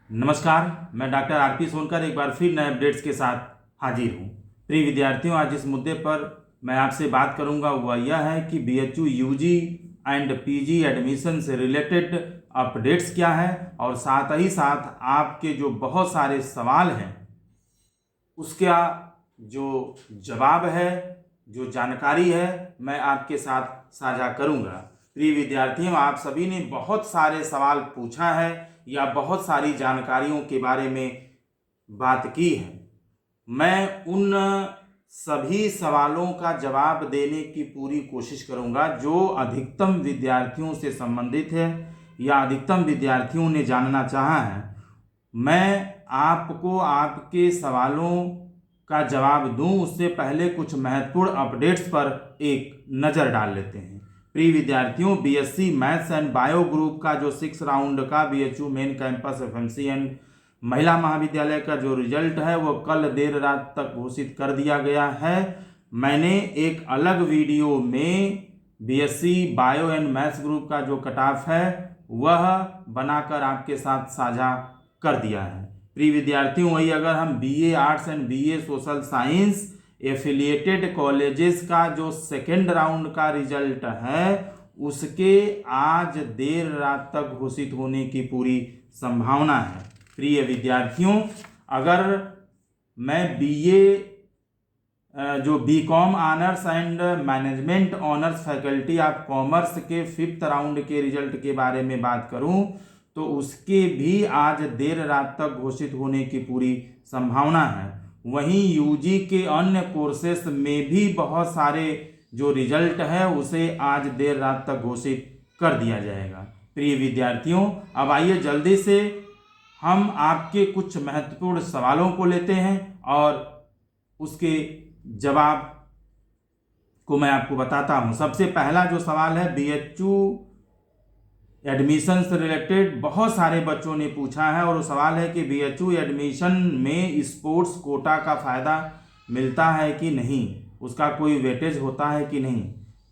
नमस्कार, मैं doctor RP Sonkar एक बार फिर नए अपडेट्स के साथ हाजिर हूँ। प्रिय विद्यार्थियों, आज जिस मुद्दे पर मैं आपसे बात करूंगा वह यह है कि BHU UG and PG admission से रिलेटेड अपडेट्स क्या है और साथ ही साथ आपके जो बहुत सारे सवाल हैं उसका जो जवाब है, जो जानकारी है, मैं आपके साथ साझा करूंगा। प्रिय विद्यार्थियों, आप सभी ने बहुत सारे सवाल पूछा है या बहुत सारी जानकारियों के बारे में बात की है। मैं उन सभी सवालों का जवाब देने की पूरी कोशिश करूंगा जो अधिकतम विद्यार्थियों से संबंधित है या अधिकतम विद्यार्थियों ने जानना चाहा है। मैं आपको आपके सवालों का जवाब दूं उससे पहले कुछ महत्वपूर्ण अपडेट्स पर एक नज़र डाल लेते हैं। प्रिय विद्यार्थियों, BSc maths and bio group का जो 6 राउंड का BHU main campus FMC and महिला महाविद्यालय का जो रिजल्ट है वो कल देर रात तक घोषित कर दिया गया है। मैंने एक अलग वीडियो में BSc bio and maths group का जो कट ऑफ है वह बनाकर आपके साथ साझा कर दिया है। प्रिय विद्यार्थियों, वही अगर हम BA arts and BA social science affiliated colleges का जो सेकेंड राउंड का रिजल्ट है उसके आज देर रात तक घोषित होने की पूरी संभावना है। प्रिय विद्यार्थियों, अगर मैं बीए जो BCom honours and management honours faculty of commerce के 5th राउंड के रिजल्ट के बारे में बात करूं तो उसके भी आज देर रात तक घोषित होने की पूरी संभावना है। वहीं यूजी के अन्य कोर्सेस में भी बहुत सारे जो रिजल्ट है उसे आज देर रात तक घोषित कर दिया जाएगा। प्रिय विद्यार्थियों, अब आइए जल्दी से हम आपके कुछ महत्वपूर्ण सवालों को लेते हैं और उसके जवाब को मैं आपको बताता हूं। सबसे पहला जो सवाल है बीएचयू एडमिशन से रिलेटेड बहुत सारे बच्चों ने पूछा है और वो सवाल है कि बीएचयू एडमिशन में स्पोर्ट्स कोटा का फ़ायदा मिलता है कि नहीं, उसका कोई वेटेज होता है कि नहीं।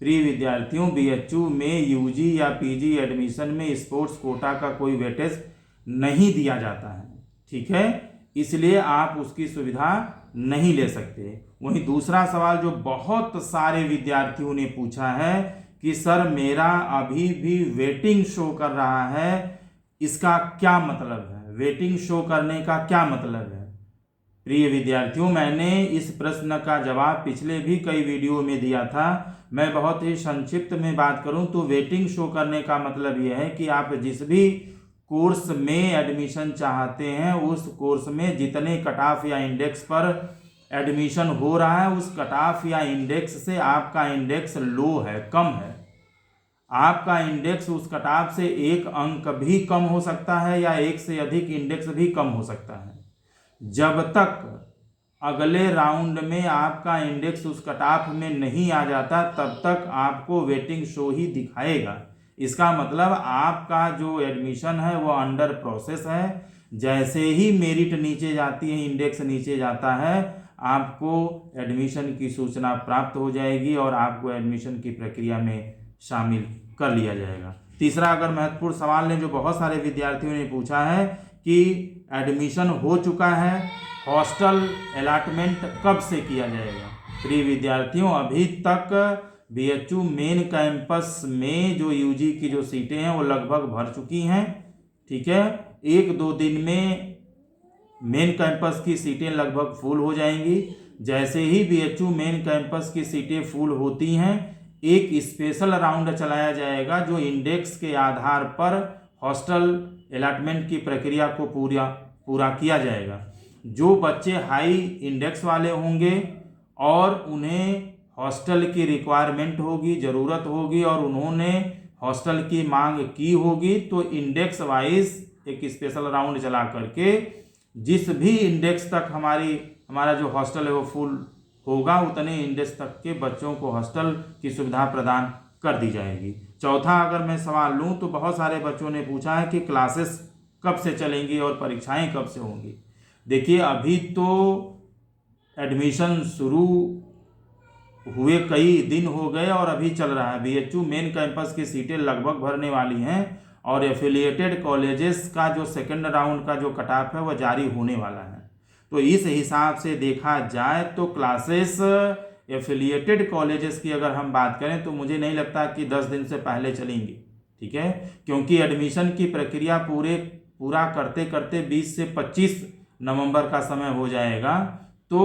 प्रिय विद्यार्थियों, बीएचयू में यूजी या पीजी एडमिशन में स्पोर्ट्स कोटा का कोई वेटेज नहीं दिया जाता है, ठीक है, इसलिए आप उसकी सुविधा नहीं ले सकते। वहीं दूसरा सवाल जो बहुत सारे विद्यार्थियों ने पूछा है कि सर मेरा अभी भी वेटिंग शो कर रहा है, इसका क्या मतलब है, वेटिंग शो करने का क्या मतलब है। प्रिय विद्यार्थियों, मैंने इस प्रश्न का जवाब पिछले भी कई वीडियो में दिया था। मैं बहुत ही संक्षिप्त में बात करूं तो वेटिंग शो करने का मतलब यह है कि आप जिस भी कोर्स में एडमिशन चाहते हैं उस कोर्स में जितने कट ऑफ या इंडेक्स पर एडमिशन हो रहा है उस कट ऑफ या इंडेक्स से आपका इंडेक्स लो है, कम है। आपका इंडेक्स उस कट ऑफ से 1 अंक भी कम हो सकता है या 1 से अधिक इंडेक्स भी कम हो सकता है। जब तक अगले राउंड में आपका इंडेक्स उस कट ऑफ में नहीं आ जाता तब तक आपको वेटिंग शो ही दिखाएगा। इसका मतलब आपका जो एडमिशन है वो अंडर प्रोसेस है। जैसे ही मेरिट नीचे जाती है, इंडेक्स नीचे जाता है, आपको एडमिशन की सूचना प्राप्त हो जाएगी और आपको एडमिशन की प्रक्रिया में शामिल कर लिया जाएगा। तीसरा अगर महत्वपूर्ण सवाल ने जो बहुत सारे विद्यार्थियों ने पूछा है कि एडमिशन हो चुका है, हॉस्टल अलॉटमेंट कब से किया जाएगा। प्रिय विद्यार्थियों, अभी तक बीएचयू मेन कैंपस में जो यूजी की जो सीटें हैं वो लगभग भर चुकी हैं, ठीक है। 1-2 दिन में मेन कैंपस की सीटें लगभग फुल हो जाएंगी। जैसे ही बीएचयू मेन कैंपस की सीटें फुल होती हैं एक स्पेशल राउंड चलाया जाएगा जो इंडेक्स के आधार पर हॉस्टल अलॉटमेंट की प्रक्रिया को पूरा किया जाएगा। जो बच्चे हाई इंडेक्स वाले होंगे और उन्हें हॉस्टल की रिक्वायरमेंट होगी, ज़रूरत होगी और उन्होंने हॉस्टल की मांग की होगी तो इंडेक्स वाइज एक स्पेशल राउंड चला करके जिस भी इंडेक्स तक हमारा जो हॉस्टल है वो फुल होगा उतने इंडेक्स तक के बच्चों को हॉस्टल की सुविधा प्रदान कर दी जाएगी। चौथा अगर मैं सवाल लूँ तो बहुत सारे बच्चों ने पूछा है कि क्लासेस कब से चलेंगी और परीक्षाएं कब से होंगी। देखिए, अभी तो एडमिशन शुरू हुए कई दिन हो गए और अभी चल रहा है। बीएचयू मेन कैंपस की सीटें लगभग भरने वाली हैं और एफिलिएटेड कॉलेजेस का जो सेकंड राउंड का जो कट ऑफ है वह जारी होने वाला है। तो इस हिसाब से देखा जाए तो क्लासेस एफिलिएटेड कॉलेजेस की अगर हम बात करें तो मुझे नहीं लगता कि 10 दिन से पहले चलेंगी, ठीक है, क्योंकि एडमिशन की प्रक्रिया पूरा करते करते 20 से 25 नवंबर का समय हो जाएगा। तो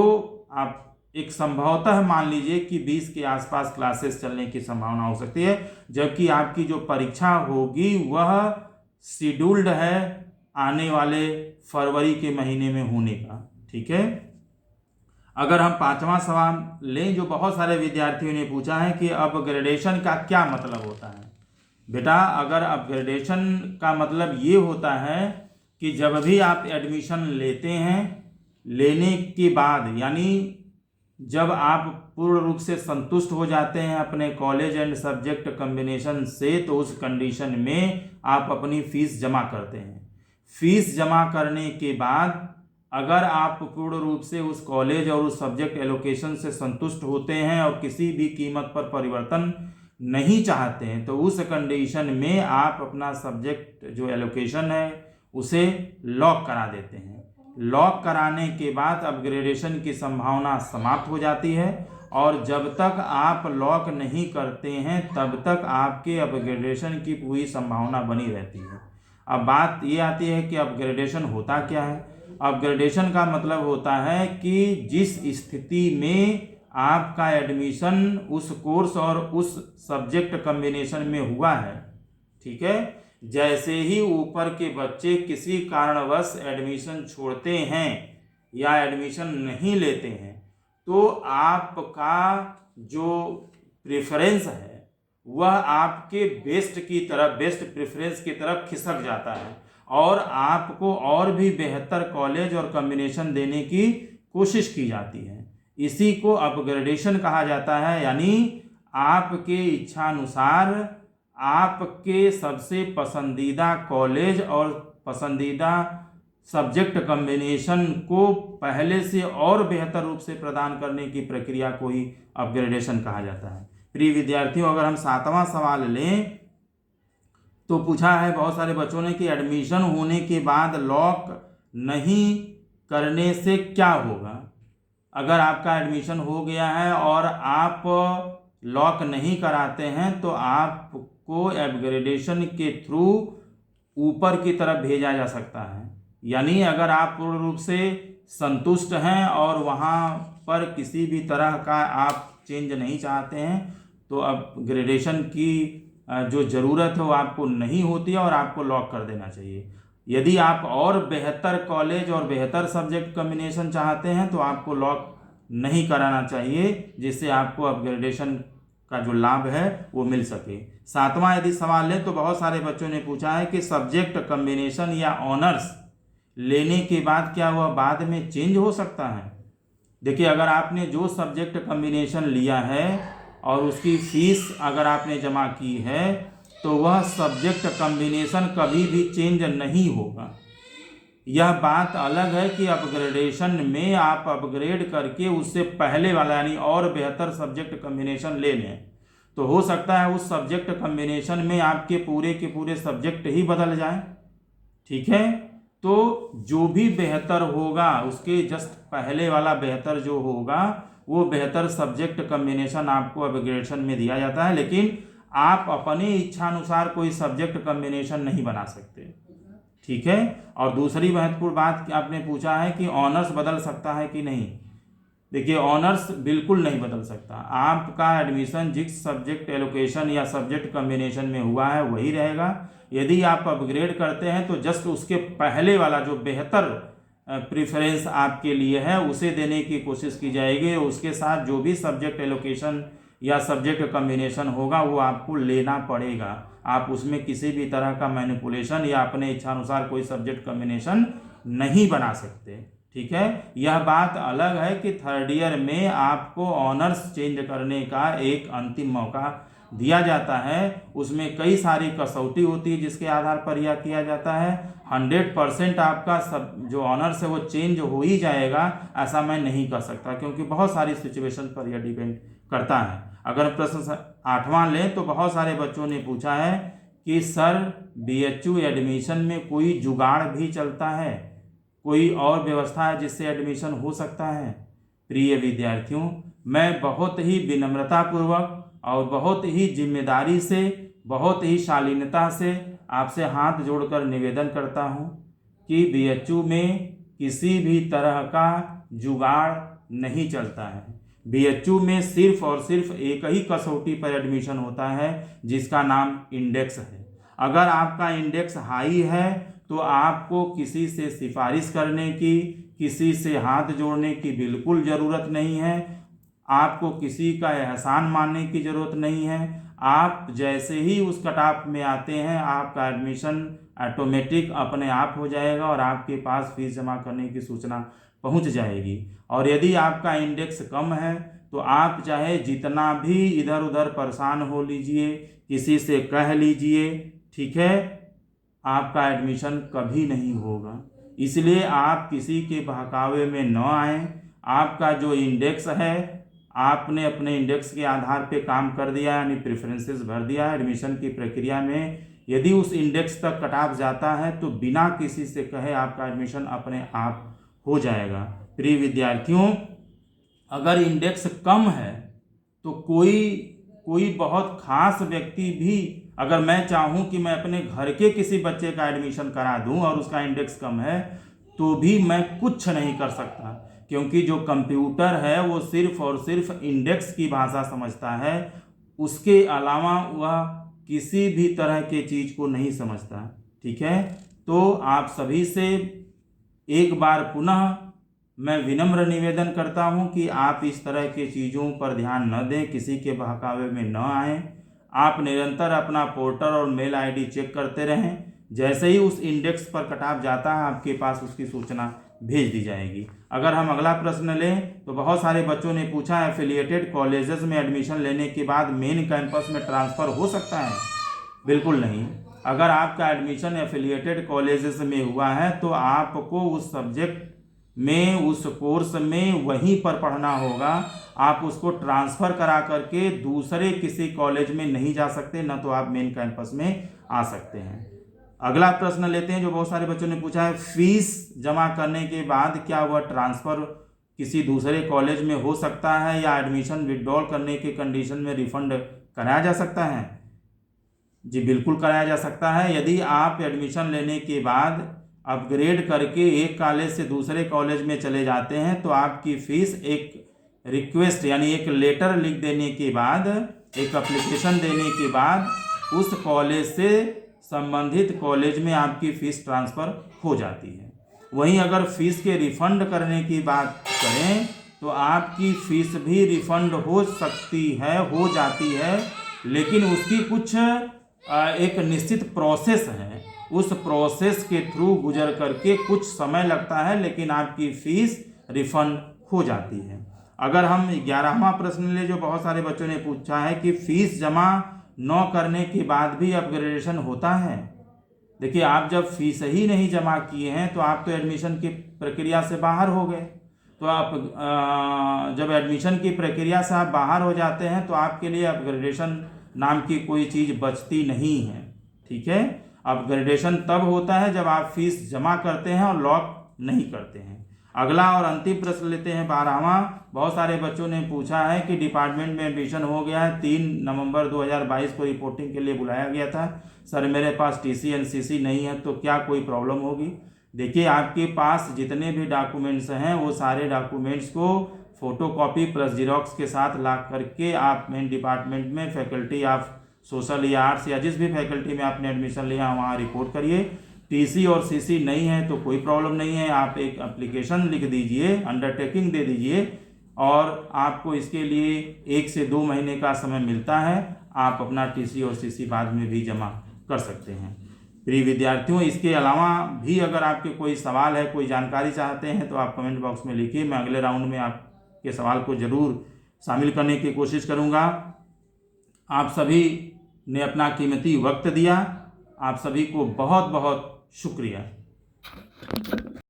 आप एक संभवतः मान लीजिए कि 20 के आसपास क्लासेस चलने की संभावना हो सकती है, जबकि आपकी जो परीक्षा होगी वह शेड्यूल्ड है आने वाले फरवरी के महीने में होने का, ठीक है। अगर हम 5वां सवाल लें जो बहुत सारे विद्यार्थियों ने पूछा है कि अपग्रेडेशन का क्या मतलब होता है। बेटा, अगर अपग्रेडेशन का मतलब ये होता है कि जब भी आप एडमिशन लेते हैं, लेने के बाद यानी जब आप पूर्ण रूप से संतुष्ट हो जाते हैं अपने कॉलेज एंड सब्जेक्ट कॉम्बिनेशन से, तो उस कंडीशन में आप अपनी फीस जमा करते हैं। फीस जमा करने के बाद अगर आप पूर्ण रूप से उस कॉलेज और उस सब्जेक्ट एलोकेशन से संतुष्ट होते हैं और किसी भी कीमत पर परिवर्तन नहीं चाहते हैं, तो उस कंडीशन में आप अपना सब्जेक्ट जो एलोकेशन है उसे लॉक करा देते हैं। लॉक कराने के बाद अपग्रेडेशन की संभावना समाप्त हो जाती है, और जब तक आप लॉक नहीं करते हैं तब तक आपके अपग्रेडेशन की पूरी संभावना बनी रहती है। अब बात ये आती है कि अपग्रेडेशन होता क्या है। अपग्रेडेशन का मतलब होता है कि जिस स्थिति में आपका एडमिशन उस कोर्स और उस सब्जेक्ट कॉम्बिनेशन में हुआ है, ठीक है, जैसे ही ऊपर के बच्चे किसी कारणवश एडमिशन छोड़ते हैं या एडमिशन नहीं लेते हैं, तो आपका जो प्रेफरेंस है वह आपके बेस्ट प्रेफरेंस की तरफ खिसक जाता है और आपको और भी बेहतर कॉलेज और कॉम्बिनेशन देने की कोशिश की जाती है। इसी को अपग्रेडेशन कहा जाता है, यानी आपके इच्छानुसार आपके सबसे पसंदीदा कॉलेज और पसंदीदा सब्जेक्ट कॉम्बिनेशन को पहले से और बेहतर रूप से प्रदान करने की प्रक्रिया को ही अपग्रेडेशन कहा जाता है। प्रिय विद्यार्थियों, अगर हम 7वां सवाल लें तो पूछा है बहुत सारे बच्चों ने कि एडमिशन होने के बाद लॉक नहीं करने से क्या होगा। अगर आपका एडमिशन हो गया है और आप लॉक नहीं कराते हैं तो आपको अपग्रेडेशन के थ्रू ऊपर की तरफ भेजा जा सकता है। यानी अगर आप पूर्ण रूप से संतुष्ट हैं और वहाँ पर किसी भी तरह का आप चेंज नहीं चाहते हैं, तो अपग्रेडेशन की जो ज़रूरत है वो आपको नहीं होती है और आपको लॉक कर देना चाहिए। यदि आप और बेहतर कॉलेज और बेहतर सब्जेक्ट कॉम्बिनेशन चाहते हैं तो आपको लॉक नहीं कराना चाहिए, जिससे आपको अपग्रेडेशन का जो लाभ है वो मिल सके। 7वां यदि सवाल लें तो बहुत सारे बच्चों ने पूछा है कि सब्जेक्ट कॉम्बिनेशन या ऑनर्स लेने के बाद क्या वह बाद में चेंज हो सकता है। देखिए, अगर आपने जो सब्जेक्ट कॉम्बिनेशन लिया है और उसकी फीस अगर आपने जमा की है तो वह सब्जेक्ट कॉम्बिनेशन कभी भी चेंज नहीं होगा। यह बात अलग है कि अपग्रेडेशन में आप अपग्रेड करके उससे पहले वाला यानी और बेहतर सब्जेक्ट कॉम्बिनेशन ले लें, तो हो सकता है उस सब्जेक्ट कॉम्बिनेशन में आपके पूरे के पूरे सब्जेक्ट ही बदल जाएं, ठीक है। तो जो भी बेहतर होगा उसके जस्ट पहले वाला बेहतर जो होगा वो बेहतर सब्जेक्ट कॉम्बिनेशन आपको अपग्रेडेशन में दिया जाता है, लेकिन आप अपने इच्छानुसार कोई सब्जेक्ट कॉम्बिनेशन नहीं बना सकते, ठीक है। और दूसरी महत्वपूर्ण बात आपने पूछा है कि ऑनर्स बदल सकता है कि नहीं। देखिए, ऑनर्स बिल्कुल नहीं बदल सकता। आपका एडमिशन जिस सब्जेक्ट एलोकेशन या सब्जेक्ट कॉम्बिनेशन में हुआ है वही रहेगा। यदि आप अपग्रेड करते हैं तो जस्ट उसके पहले वाला जो बेहतर प्रेफरेंस आपके लिए है उसे देने की कोशिश की जाएगी। उसके साथ जो भी सब्जेक्ट एलोकेशन या सब्जेक्ट कॉम्बिनेशन होगा वो आपको लेना पड़ेगा। आप उसमें किसी भी तरह का मैनिपुलेशन या अपने इच्छानुसार कोई सब्जेक्ट कॉम्बिनेशन नहीं बना सकते, ठीक है। यह बात अलग है कि थर्ड ईयर में आपको ऑनर्स चेंज करने का एक अंतिम मौका दिया जाता है। उसमें कई सारी कसौटी होती है जिसके आधार पर यह किया जाता है। 100% आपका सब जो ऑनर्स है वो चेंज हो ही जाएगा ऐसा मैं नहीं कर सकता, क्योंकि बहुत सारी सिचुएशन पर यह डिपेंड करता है। अगर प्रश्न 8वां लें तो बहुत सारे बच्चों ने पूछा है कि सर BHU एडमिशन में कोई जुगाड़ भी चलता है, कोई और व्यवस्था है जिससे एडमिशन हो सकता है? प्रिय विद्यार्थियों, मैं बहुत ही विनम्रतापूर्वक और बहुत ही जिम्मेदारी से, बहुत ही शालीनता से आपसे हाथ जोड़कर निवेदन करता हूं कि BHU में किसी भी तरह का जुगाड़ नहीं चलता है। BHU में सिर्फ और सिर्फ एक ही कसौटी पर एडमिशन होता है जिसका नाम इंडेक्स है। अगर आपका इंडेक्स हाई है तो आपको किसी से सिफारिश करने की, किसी से हाथ जोड़ने की बिल्कुल ज़रूरत नहीं है। आपको किसी का एहसान मानने की ज़रूरत नहीं है। आप जैसे ही उस कट ऑफ में आते हैं, आपका एडमिशन ऑटोमेटिक अपने आप हो जाएगा और आपके पास फीस जमा करने की सूचना पहुंच जाएगी। और यदि आपका इंडेक्स कम है तो आप चाहे जितना भी इधर उधर परेशान हो लीजिए, किसी से कह लीजिए, ठीक है, आपका एडमिशन कभी नहीं होगा। इसलिए आप किसी के बहकावे में न आएं। आपका जो इंडेक्स है, आपने अपने इंडेक्स के आधार पे काम कर दिया, यानी प्रेफरेंसेस भर दिया एडमिशन की प्रक्रिया में। यदि उस इंडेक्स तक कट ऑफ जाता है तो बिना किसी से कहे आपका एडमिशन अपने आप हो जाएगा। प्रिय विद्यार्थियों, अगर इंडेक्स कम है तो कोई बहुत खास व्यक्ति भी, अगर मैं चाहूँ कि मैं अपने घर के किसी बच्चे का एडमिशन करा दूँ और उसका इंडेक्स कम है, तो भी मैं कुछ नहीं कर सकता, क्योंकि जो कंप्यूटर है वो सिर्फ और सिर्फ इंडेक्स की भाषा समझता है। उसके अलावा वह किसी भी तरह के चीज़ को नहीं समझता। ठीक है, तो आप सभी से एक बार पुनः मैं विनम्र निवेदन करता हूं कि आप इस तरह के चीज़ों पर ध्यान न दें, किसी के बहकावे में न आएं। आप निरंतर अपना पोर्टल और मेल आईडी चेक करते रहें। जैसे ही उस इंडेक्स पर कट ऑफ जाता है, आपके पास उसकी सूचना भेज दी जाएगी। अगर हम अगला प्रश्न लें तो बहुत सारे बच्चों ने पूछा है, एफिलिएटेड कॉलेजेस में एडमिशन लेने के बाद मेन कैंपस में ट्रांसफ़र हो सकता है? बिल्कुल नहीं। अगर आपका एडमिशन एफिलिएटेड कॉलेजेस में हुआ है तो आपको उस सब्जेक्ट में, उस कोर्स में वहीं पर पढ़ना होगा। आप उसको ट्रांसफ़र करा करके दूसरे किसी कॉलेज में नहीं जा सकते, न तो आप मेन कैंपस में आ सकते हैं। अगला प्रश्न लेते हैं जो बहुत सारे बच्चों ने पूछा है, फीस जमा करने के बाद क्या वह ट्रांसफ़र किसी दूसरे कॉलेज में हो सकता है या एडमिशन विड्रॉल करने के कंडीशन में रिफंड कराया जा सकता है? जी बिल्कुल कराया जा सकता है। यदि आप एडमिशन लेने के बाद अपग्रेड करके एक कॉलेज से दूसरे कॉलेज में चले जाते हैं तो आपकी फ़ीस एक रिक्वेस्ट यानी एक लेटर लिख देने के बाद, एक एप्लीकेशन देने के बाद उस कॉलेज से संबंधित कॉलेज में आपकी फ़ीस ट्रांसफ़र हो जाती है। वहीं अगर फ़ीस के रिफ़ंड करने की बात करें तो आपकी फ़ीस भी रिफ़ंड हो सकती है, हो जाती है, लेकिन उसकी कुछ एक निश्चित प्रोसेस है। उस प्रोसेस के थ्रू गुजर करके कुछ समय लगता है, लेकिन आपकी फ़ीस रिफ़ंड हो जाती है। अगर हम 11वां प्रश्न ले जो बहुत सारे बच्चों ने पूछा है कि फ़ीस जमा न करने के बाद भी अपग्रेडेशन होता है। देखिए, आप जब फीस ही नहीं जमा किए हैं तो आप तो एडमिशन की प्रक्रिया से बाहर हो गए। तो आप जब एडमिशन की प्रक्रिया से आप बाहर हो जाते हैं तो आपके लिए अपग्रेडेशन नाम की कोई चीज़ बचती नहीं है। ठीक है, अपग्रेडेशन तब होता है जब आप फीस जमा करते हैं और लॉक नहीं करते हैं। अगला और अंतिम प्रश्न लेते हैं 12वां। बहुत सारे बच्चों ने पूछा है कि डिपार्टमेंट में एडमिशन हो गया है, 3 नवंबर 2022 को रिपोर्टिंग के लिए बुलाया गया था, सर मेरे पास TC NCC नहीं है तो क्या कोई प्रॉब्लम होगी? देखिए, आपके पास जितने भी डॉक्यूमेंट्स हैं वो सारे डॉक्यूमेंट्स को फोटोकॉपी प्लस जीरोक्स के साथ ला करके आप मेन डिपार्टमेंट में फैकल्टी ऑफ सोशल या आर्ट्स या जिस भी फैकल्टी में आपने एडमिशन लिया वहाँ रिपोर्ट करिए। TC और CC नहीं है तो कोई प्रॉब्लम नहीं है, आप एक एप्लीकेशन लिख दीजिए, अंडरटेकिंग दे दीजिए और आपको इसके लिए 1 से 2 महीने का समय मिलता है। आप अपना TC और CC बाद में भी जमा कर सकते हैं। प्रिय विद्यार्थियों, इसके अलावा भी अगर आपके कोई सवाल है, कोई जानकारी चाहते हैं तो आप कमेंट बॉक्स में लिखिए। मैं अगले राउंड में आपके सवाल को ज़रूर शामिल करने की कोशिश करूँगा। आप सभी ने अपना कीमती वक्त दिया, आप सभी को बहुत बहुत शुक्रिया।